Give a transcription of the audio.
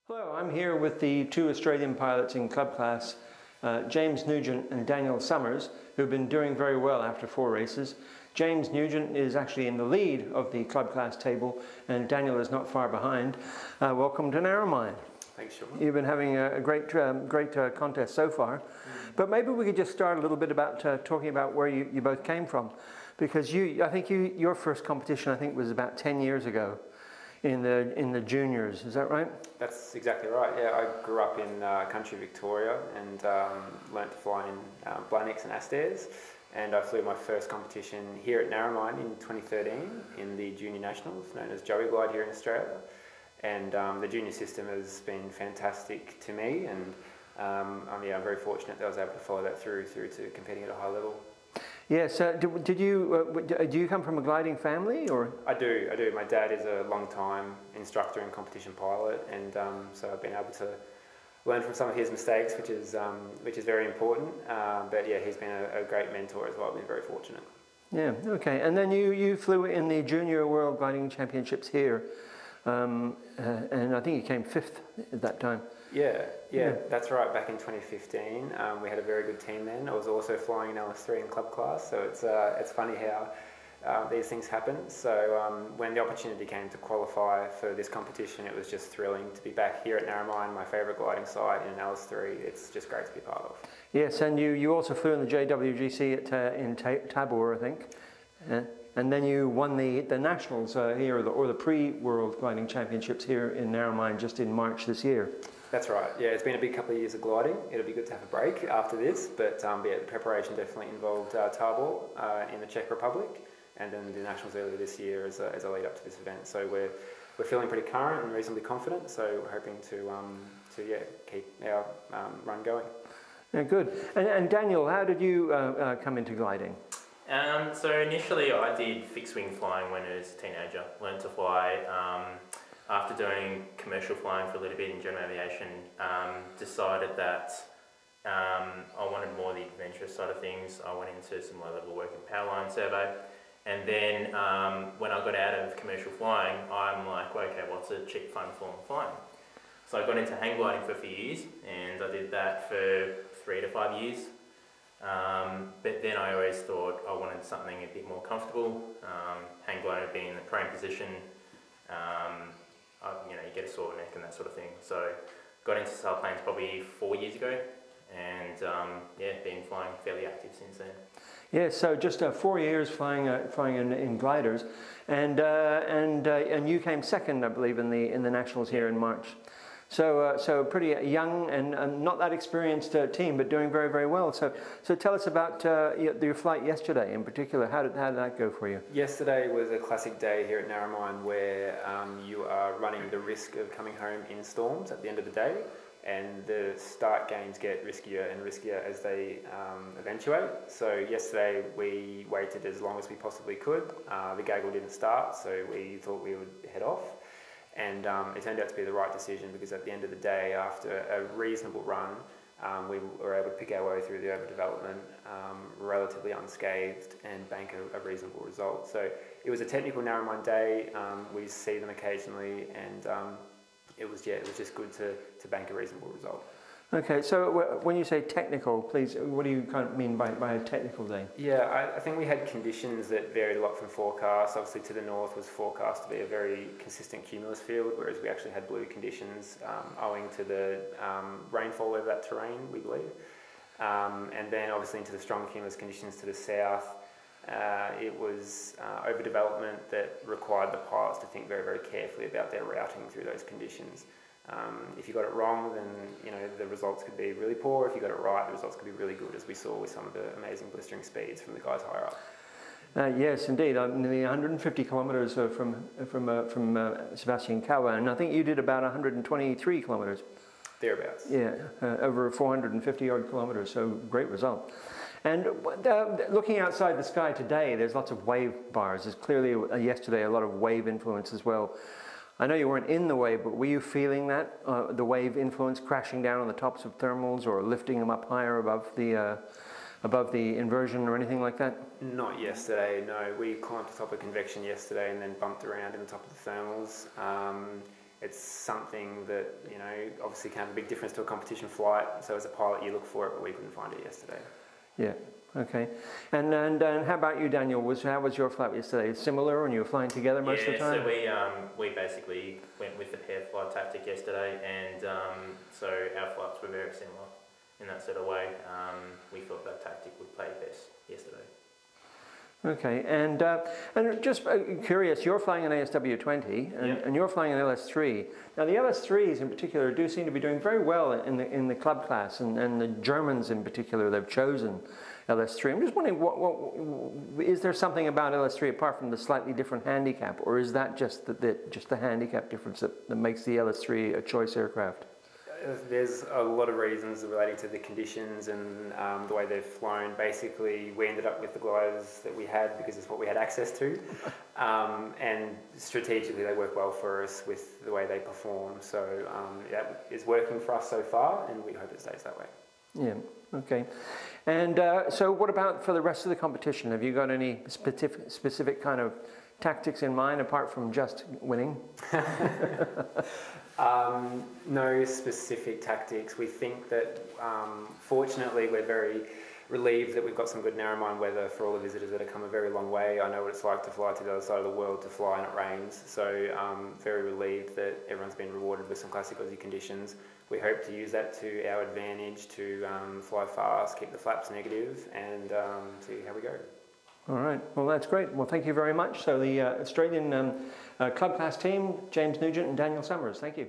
Hello, I'm here with the two Australian pilots in club class, James Nugent and Daniel Summers, who've been doing very well after 4 races. James Nugent is actually in the lead of the club class table, and Daniel is not far behind. Welcome to Narromine. Thanks, Sean. You've been having a great contest so far. But maybe we could just start a little bit about talking about where you both came from. Because your first competition, I think, was about 10 years ago. In the juniors, is that right? That's exactly right. Yeah, I grew up in country Victoria and learnt to fly in Blaniks and Astairs, and I flew my first competition here at Narromine in 2013 in the Junior Nationals, known as Joey Glide here in Australia. And the junior system has been fantastic to me, and I'm very fortunate that I was able to follow that through to competing at a high level. Yes. Do you come from a gliding family, or? I do. My dad is a long-time instructor and competition pilot, and so I've been able to learn from some of his mistakes, which is very important. But yeah, he's been a great mentor as well. I've been very fortunate. Yeah. Okay. And then you flew in the Junior World Gliding Championships here, and I think you came 5th at that time. Yeah, that's right. Back in 2015, we had a very good team then. I was also flying in LS3 in club class, so it's funny how these things happen. So when the opportunity came to qualify for this competition, it was just thrilling to be back here at Narromine, my favourite gliding site in LS3. It's just great to be part of. Yes, and you also flew in the WGC in Tabor, I think. And then you won the Nationals here, or the pre-World Gliding Championships here in Narromine just in March this year. That's right. Yeah, it's been a big couple of years of gliding. It'll be good to have a break after this, but yeah, the preparation definitely involved Tabor in the Czech Republic, and then the Nationals earlier this year as a lead up to this event. So we're feeling pretty current and reasonably confident. So we're hoping to keep our run going. Yeah, good. And Daniel, how did you come into gliding? So initially I did fixed wing flying when I was a teenager. Learned to fly after doing commercial flying for a little bit in general aviation. Decided that I wanted more of the adventurous side of things. I went into some low level work in power line survey, and then when I got out of commercial flying, I'm like, well, okay, what's a cheap fun form of flying? So I got into hang gliding for a few years, and I did that for 3 to 5 years. But then I always thought I wanted something a bit more comfortable. Hang gliding being in the prone position, you get a sore neck and that sort of thing. So got into sailplanes probably 4 years ago, and been flying fairly active since then. Yeah, so just 4 years flying in gliders, and you came second, I believe, in the Nationals here in March. So pretty young and not that experienced team, but doing very, very well. So tell us about your flight yesterday in particular. How did that go for you? Yesterday was a classic day here at Narromine where you are running the risk of coming home in storms at the end of the day, and the start gains get riskier and riskier as they eventuate. So yesterday we waited as long as we possibly could. The gaggle didn't start, so we thought we would head off. And it turned out to be the right decision, because at the end of the day, after a reasonable run, we were able to pick our way through the overdevelopment relatively unscathed and bank a reasonable result. So it was a technical Narromine day. We see them occasionally, and it was just good to bank a reasonable result. Okay, so when you say technical, please, what do you kind of mean by a technical day? Yeah, I think we had conditions that varied a lot from forecast. Obviously to the north was forecast to be a very consistent cumulus field, whereas we actually had blue conditions owing to the rainfall over that terrain, we believe. And then obviously into the strong cumulus conditions to the south, it was overdevelopment that required the pilots to think very, very carefully about their routing through those conditions. If you got it wrong, then the results could be really poor. If you got it right, the results could be really good, as we saw with some of the amazing blistering speeds from the guys higher up. Yes, indeed. Nearly 150 kilometres from Sebastian Kawa, and I think you did about 123 kilometres. Thereabouts. Yeah, over 450 odd kilometres. So great result. And looking outside the sky today, there's lots of wave bars. There's clearly yesterday a lot of wave influence as well. I know you weren't in the wave, but were you feeling that, the wave influence crashing down on the tops of thermals or lifting them up higher above the inversion or anything like that? Not yesterday, no. We climbed to the top of convection yesterday and then bumped around in the top of the thermals. it's something that, you know, obviously can have a big difference to a competition flight. So as a pilot, you look for it, but we couldn't find it yesterday. Yeah. Okay. And how about you, Daniel? How was your flight yesterday? Similar, and you were flying together most of the time? Yeah, so we basically went with the pair flight tactic yesterday, and so our flights were very similar in that sort of way. We thought that tactic would play best yesterday. Okay, and just curious, you're flying an ASW20 and you're flying an LS3. Now the LS3s in particular do seem to be doing very well in the club class, and the Germans in particular, they've chosen LS3. I'm just wondering, what is there something about LS3 apart from the slightly different handicap, or is that just the handicap difference that makes the LS3 a choice aircraft? There's a lot of reasons relating to the conditions and the way they've flown. Basically, we ended up with the gliders that we had because it's what we had access to. And strategically, they work well for us with the way they perform. So that is working for us so far, and we hope it stays that way. Yeah, okay. And so what about for the rest of the competition? Have you got any specific kind of tactics in mind apart from just winning? No specific tactics. We think that fortunately we're very relieved that we've got some good Narromine weather for all the visitors that have come a very long way. I know what it's like to fly to the other side of the world to fly and it rains, so very relieved that everyone's been rewarded with some classic Aussie conditions. We hope to use that to our advantage to fly fast, keep the flaps negative, and see how we go. All right, well that's great. Well, thank you very much. So the Australian club class team, James Nugent and Daniel Summers, thank you.